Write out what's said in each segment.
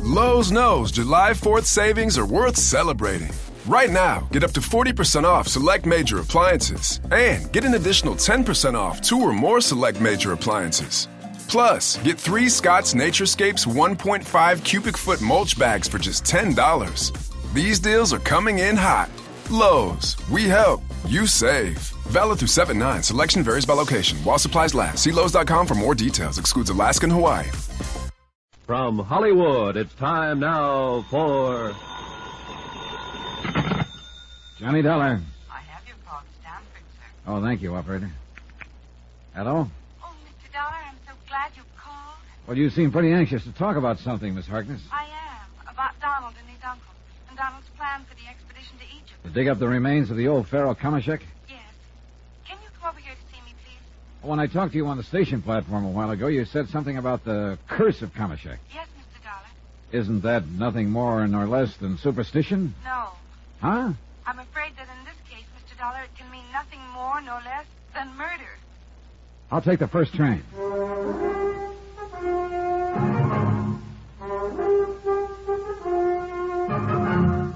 Lowe's knows July 4th savings are worth celebrating. Right now, get up to 40% off select major appliances and get an additional 10% off 2 or more select major appliances. Plus, get 3 Scott's Naturescapes 1.5 cubic foot mulch bags for just $10. These deals are coming in hot. Lowe's, we help, you save. Valid through 7/9. Selection varies by location. While supplies last. See Lowe's.com for more details. Excludes Alaska and Hawaii. From Hollywood, it's time now for... Johnny Dollar. I have your call to Stanford, sir. Oh, thank you, operator. Hello? Oh, Mr. Dollar, I'm so glad you called. Well, you seem pretty anxious to talk about something, Miss Harkness. I am. About Donald and his uncle. And Donald's plan for the expedition to Egypt. To dig up the remains of the old pharaoh Kamashek? Yes. Can you come over here to see me, please? When I talked to you on the station platform a while ago, you said something about the curse of Kamashek. Yes, Mr. Dollar. Isn't that nothing more nor less than superstition? No. Huh? I'm afraid that in this case, Mr. Dollar, it can mean nothing more nor less than murder. I'll take the first train.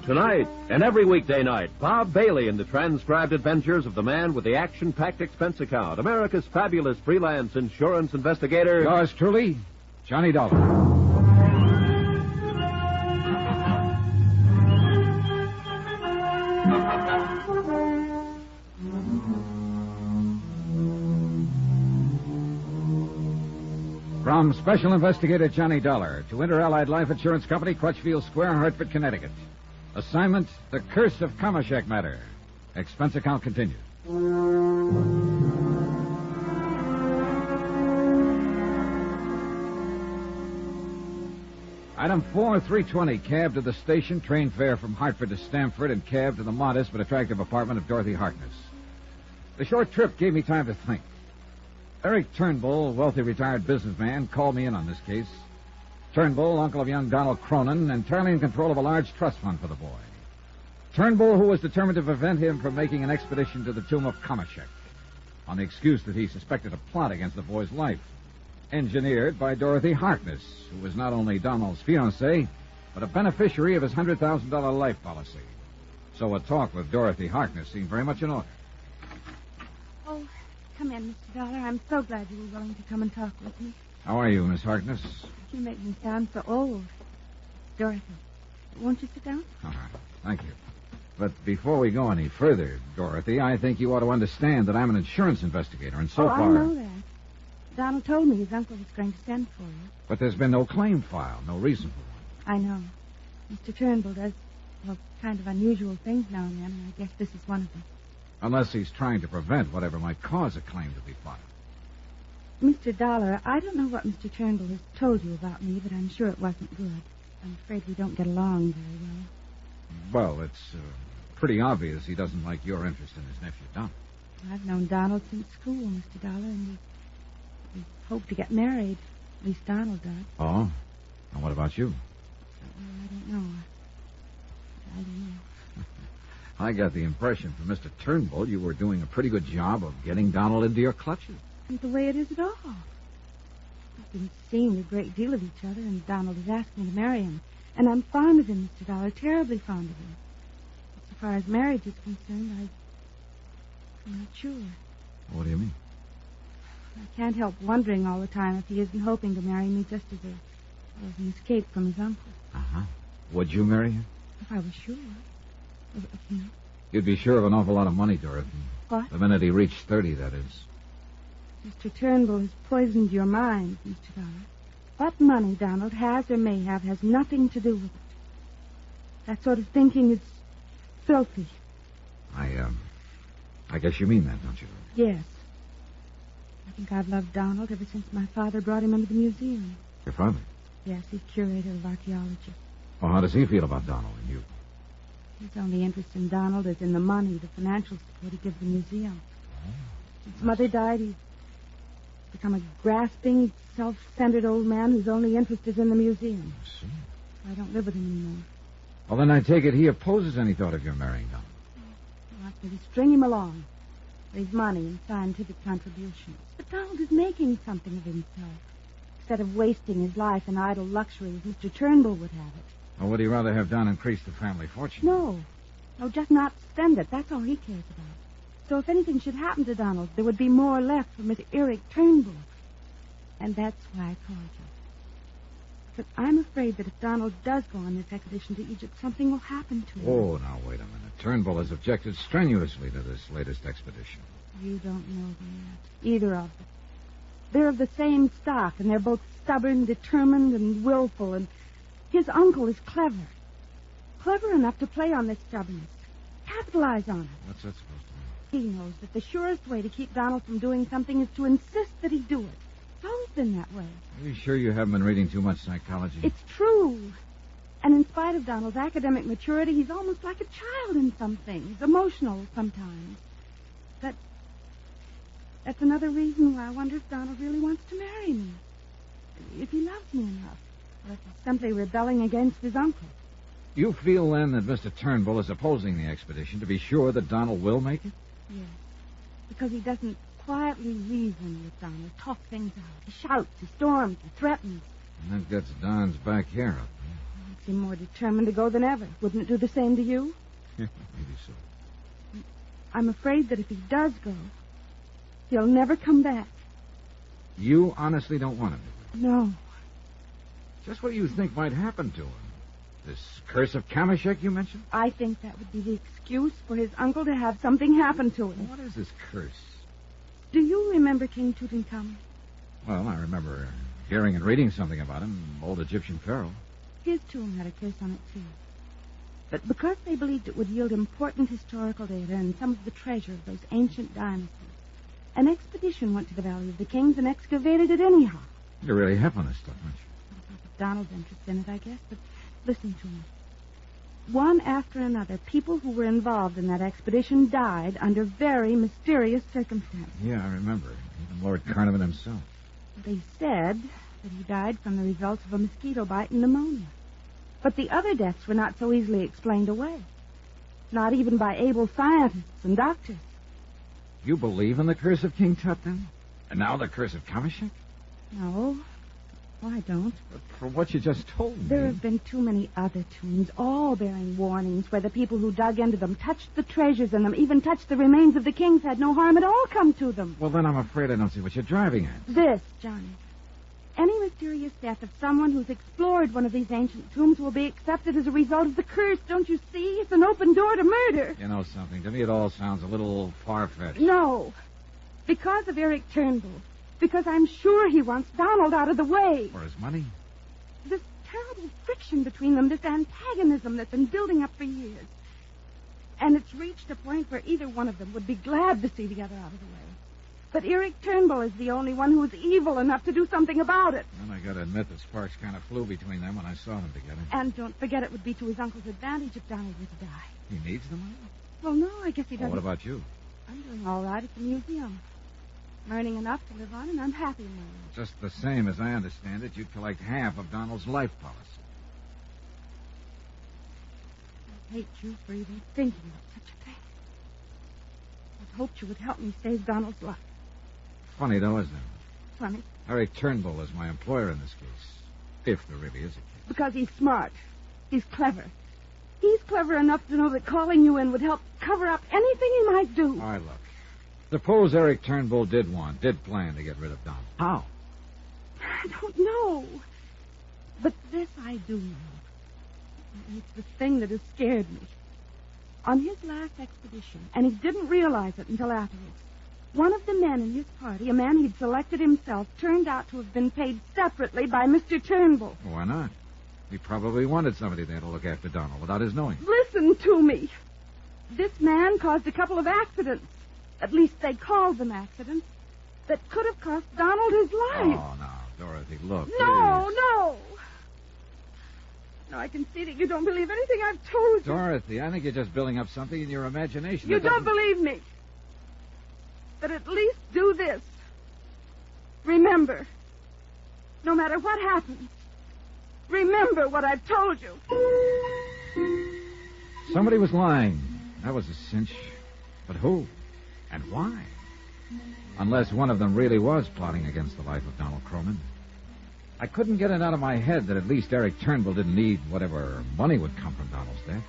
Tonight and every weekday night, Bob Bailey in the transcribed adventures of the man with the action-packed expense account, America's fabulous freelance insurance investigator. Yours truly, Johnny Dollar. From Special Investigator Johnny Dollar to Inter-Allied Life Insurance Company, Crutchfield Square, Hartford, Connecticut. Assignment, The Curse of Kamashek Matter. Expense account continued. Item 4, 320, cab to the station, train fare from Hartford to Stamford, and cab to the modest but attractive apartment of Dorothy Harkness. The short trip gave me time to think. Eric Turnbull, wealthy retired businessman, called me in on this case. Turnbull, uncle of young Donald Cronin, entirely in control of a large trust fund for the boy. Turnbull, who was determined to prevent him from making an expedition to the tomb of Kamashek, on the excuse that he suspected a plot against the boy's life, engineered by Dorothy Harkness, who was not only Donald's fiancée, but a beneficiary of his $100,000 life policy. So a talk with Dorothy Harkness seemed very much in order. Oh, come in, Mr. Dollar. I'm so glad you were willing to come and talk with me. How are you, Miss Harkness? You make me sound so old. Dorothy, won't you sit down? All right. Thank you. But before we go any further, Dorothy, I think you ought to understand that I'm an insurance investigator, and so far... I know that. Donald told me his uncle was going to send for you. But there's been no claim filed, no reason for one. I know. Mr. Turnbull does, well, kind of unusual things now and then, and I guess this is one of them. Unless he's trying to prevent whatever might cause a claim to be filed. Mr. Dollar, I don't know what Mr. Turnbull has told you about me, but I'm sure it wasn't good. I'm afraid we don't get along very well. Well, it's pretty obvious he doesn't like your interest in his nephew, Donald. I've known Donald since school, Mr. Dollar, and we hope to get married. At least Donald does. Oh? And what about you? I don't know. I don't know. I got the impression from Mr. Turnbull you were doing a pretty good job of getting Donald into your clutches. Isn't the way it is at all. We've been seeing a great deal of each other, and Donald has asked me to marry him. And I'm fond of him, Mr. Dollar, terribly fond of him. As far as marriage is concerned, I'm not sure. What do you mean? I can't help wondering all the time if he isn't hoping to marry me just as an escape from his uncle. Uh-huh. Would you marry him? If I was sure. If you know. You'd be sure of an awful lot of money, Dorothy. What? The minute he reached 30, that is. Mr. Turnbull has poisoned your mind, Mr. Dollar. What money Donald has or may have has nothing to do with it. That sort of thinking is filthy. I guess you mean that, don't you? Yes. I think I've loved Donald ever since my father brought him into the museum. Your father? Yes, he's curator of archaeology. Well, how does he feel about Donald and you? His only interest in Donald is in the money, the financial support he gives the museum. Since Mother died, he's become a grasping, self-centered old man whose only interest is in the museum. I see. I don't live with him anymore. Well, then I take it he opposes any thought of your marrying Donald. He wants me to string him along for his money and scientific contributions. But Donald is making something of himself. instead of wasting his life in idle luxury as Mr. Turnbull would have it. Or would he rather have Don increase the family fortune? No, just not spend it. That's all he cares about. So if anything should happen to Donald, there would be more left for Mr. Eric Turnbull. And that's why I called you. But I'm afraid that if Donald does go on this expedition to Egypt, something will happen to him. Oh, now, wait a minute. Turnbull has objected strenuously to this latest expedition. You don't know them yet. Either of them. They're of the same stock, and they're both stubborn, determined, and willful, and his uncle is clever. Clever enough to play on this stubbornness. Capitalize on it. What's that supposed to mean? He knows that the surest way to keep Donald from doing something is to insist that he do it. It's always been that way. Are you sure you haven't been reading too much psychology? It's true. And in spite of Donald's academic maturity, he's almost like a child in some things, emotional sometimes. That's another reason why I wonder if Donald really wants to marry me. If he loves me enough. Or if he's simply rebelling against his uncle. You feel, then, that Mr. Turnbull is opposing the expedition to be sure that Donald will make it? Yes. Because he doesn't quietly reason with Donald, talk things out. He shouts, he storms, he threatens. And that gets Don's back hair up. Makes him more determined to go than ever. Wouldn't it do the same to you? Maybe so. I'm afraid that if he does go, he'll never come back. You honestly don't want him to go? No. Just what do you think might happen to him? This curse of Kamashek you mentioned? I think that would be the excuse for his uncle to have something happen to him. What is this curse? Do you remember King Tutankhamun? Well, I remember hearing and reading something about him, old Egyptian pharaoh. His tomb had a curse on it, too. But because they believed it would yield important historical data and some of the treasure of those ancient dynasties, an expedition went to the Valley of the Kings and excavated it anyhow. You're really hip on this stuff, aren't you? Donald's interest in it, I guess, but listen to me. One after another, people who were involved in that expedition died under very mysterious circumstances. Yeah, I remember. Even Lord Carnarvon himself. They said that he died from the results of a mosquito bite and pneumonia. But the other deaths were not so easily explained away. Not even by able scientists and doctors. You believe in the curse of King Tut, then? And now the curse of Kamashek? No. Well, I don't. But for what you just told me... There have been too many other tombs, all bearing warnings, where the people who dug into them touched the treasures in them, even touched the remains of the kings, had no harm at all come to them. Well, then I'm afraid I don't see what you're driving at. This, Johnny. Any mysterious death of someone who's explored one of these ancient tombs will be accepted as a result of the curse. Don't you see? It's an open door to murder. You know something? To me, it all sounds a little far-fetched. No. Because of Eric Turnbull. Because I'm sure he wants Donald out of the way. For his money? This terrible friction between them, this antagonism that's been building up for years. And it's reached a point where either one of them would be glad to see the other out of the way. But Eric Turnbull is the only one who's evil enough to do something about it. And I gotta admit that sparks kind of flew between them when I saw them together. And don't forget it would be to his uncle's advantage if Donald were to die. He needs the money? Well, no, I guess he Well, doesn't. what about you? I'm doing all right at the museum. I'm earning enough to live on, and I'm happy now. Just the same, as I understand it, you'd collect half of Donald's life policy. I hate you for even thinking of such a thing. I'd hoped you would help me save Donald's life. Funny, though, isn't it? Funny. Eric Turnbull is my employer in this case. If there really is a case. Because he's smart. He's clever. He's clever enough to know that calling you in would help cover up anything he might do. All right, look. Suppose Eric Turnbull did plan to get rid of Donald. How? I don't know. But this I do know. And it's the thing that has scared me. On his last expedition, and he didn't realize it until afterwards, one of the men in his party, a man he'd selected himself, turned out to have been paid separately by Mr. Turnbull. Why not? He probably wanted somebody there to look after Donald without his knowing. Listen to me. This man caused a couple of accidents. At least they called them accidents. That could have cost Donald his life. Oh, now, Dorothy, look. No, please. no. No, I can see that you don't believe anything I've told you. Dorothy, I think you're just building up something in your imagination. You that don't doesn't- believe me. But at least do this. Remember. No matter what happens. Remember what I've told you. Somebody was lying. That was a cinch. But who? And why? Unless one of them really was plotting against the life of Donald Croman. I couldn't get it out of my head that at least Eric Turnbull didn't need whatever money would come from Donald's death.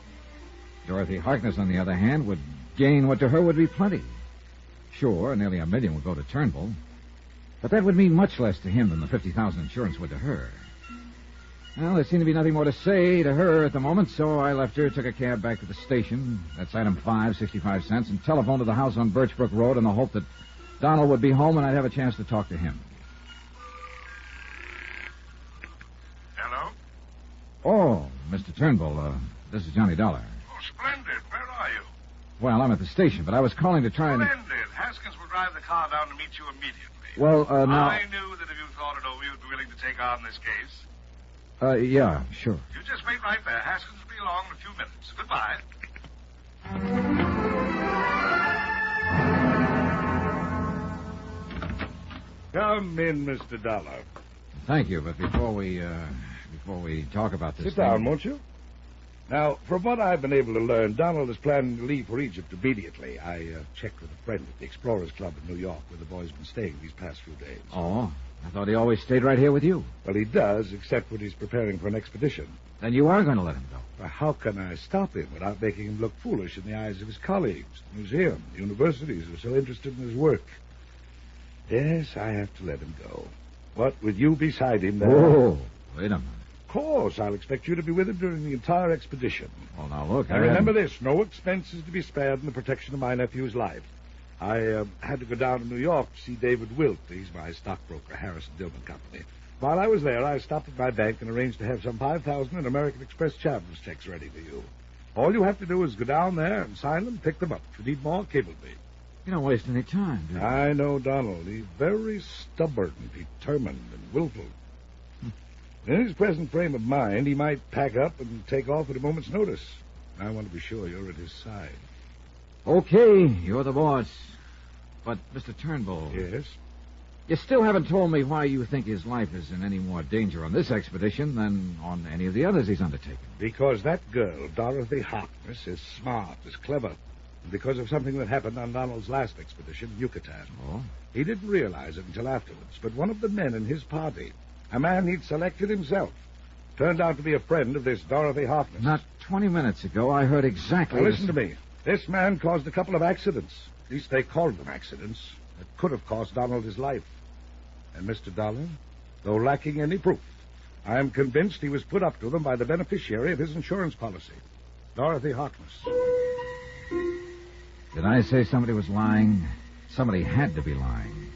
Dorothy Harkness, on the other hand, would gain what to her would be plenty. Sure, nearly $1 million would go to Turnbull, but that would mean much less to him than the $50,000 insurance would to her. Well, there seemed to be nothing more to say to her at the moment, so I left her, took a cab back to the station. That's item 5, 65 cents, and telephoned to the house on Birchbrook Road in the hope that Donald would be home and I'd have a chance to talk to him. Hello? Oh, Mr. Turnbull, this is Johnny Dollar. Oh, splendid. Where are you? Well, I'm at the station, but I was calling to try and... Splendid. Haskins will drive the car down to meet you immediately. Well, now... I knew that if you thought it over, you'd be willing to take on this case. Yeah, sure. You just wait right there. Haskins will be along in a few minutes. Goodbye. Come in, Mr. Dollar. Thank you, but before we talk about this Sit down, won't you? Now, from what I've been able to learn, Donald is planning to leave for Egypt immediately. I checked with a friend at the Explorers Club in New York, where the boy's been staying these past few days. Oh, I thought he always stayed right here with you. Well, he does, except when he's preparing for an expedition. Then you are going to let him go. Well, how can I stop him without making him look foolish in the eyes of his colleagues? The museum, the universities are so interested in his work. Yes, I have to let him go. What, with you beside him there? Oh, wait a minute. Of course, I'll expect you to be with him during the entire expedition. Well, now, look, Now, remember this. No expense is to be spared in the protection of my nephew's life. I had to go down to New York to see David Wilt. He's my stockbroker, Harrison Dillman Company. While I was there, I stopped at my bank and arranged to have some 5,000 in American Express traveler's checks ready for you. All you have to do is go down there and sign them, pick them up. If you need more, cable me. You don't waste any time, do you? I know Donald. He's very stubborn, determined, and willful. In his present frame of mind, he might pack up and take off at a moment's notice. I want to be sure you're at his side. Okay, you're the boss. But, Mr. Turnbull... Yes? You still haven't told me why you think his life is in any more danger on this expedition than on any of the others he's undertaken. Because that girl, Dorothy Harkness, is smart, is clever. And because of something that happened on Donald's last expedition, Yucatan. Oh? He didn't realize it until afterwards, but one of the men in his party, a man he'd selected himself, turned out to be a friend of this Dorothy Harkness. Not 20 minutes ago, I heard exactly... Now, listen to me. This man caused a couple of accidents. At least they called them accidents. That could have cost Donald his life. And Mr. Dollar, though lacking any proof, I am convinced he was put up to them by the beneficiary of his insurance policy, Dorothy Harkness. Did I say somebody was lying? Somebody had to be lying.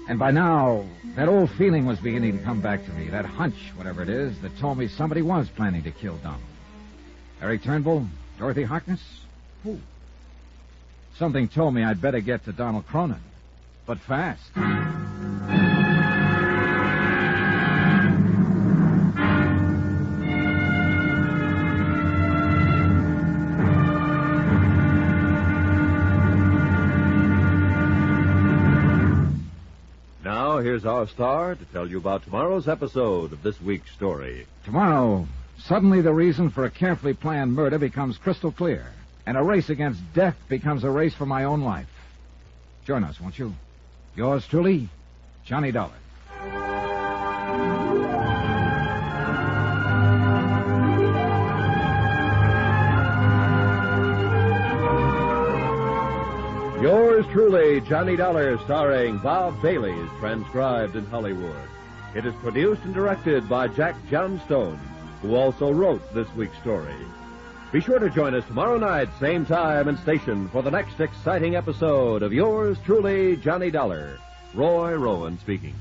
And by now, that old feeling was beginning to come back to me, that hunch, whatever it is, that told me somebody was planning to kill Donald. Eric Turnbull? Dorothy Harkness? Who? Something told me I'd better get to Donald Cronin, but fast. Now, here's our star to tell you about tomorrow's episode of this week's story. Tomorrow, suddenly the reason for a carefully planned murder becomes crystal clear, and a race against death becomes a race for my own life. Join us, won't you? Yours truly, Johnny Dollar. Yours truly, Johnny Dollar, starring Bob Bailey, is transcribed in Hollywood. It is produced and directed by Jack Johnstone, who also wrote this week's story. Be sure to join us tomorrow night, same time and station, for the next exciting episode of Yours truly, Johnny Dollar. Roy Rowan speaking.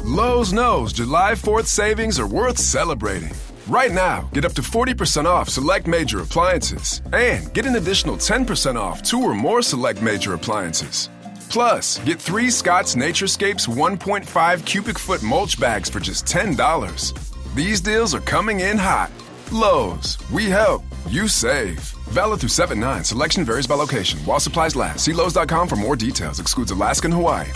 Lowe's knows July 4th savings are worth celebrating. Right now, get up to 40% off select major appliances and get an additional 10% off 2 or more select major appliances. Plus, get 3 Scott's Naturescapes 1.5 cubic foot mulch bags for just $10. These deals are coming in hot. Lowe's, we help, you save. Valid through 7/9. Selection varies by location. While supplies last. See Lowe's.com for more details. Excludes Alaska and Hawaii.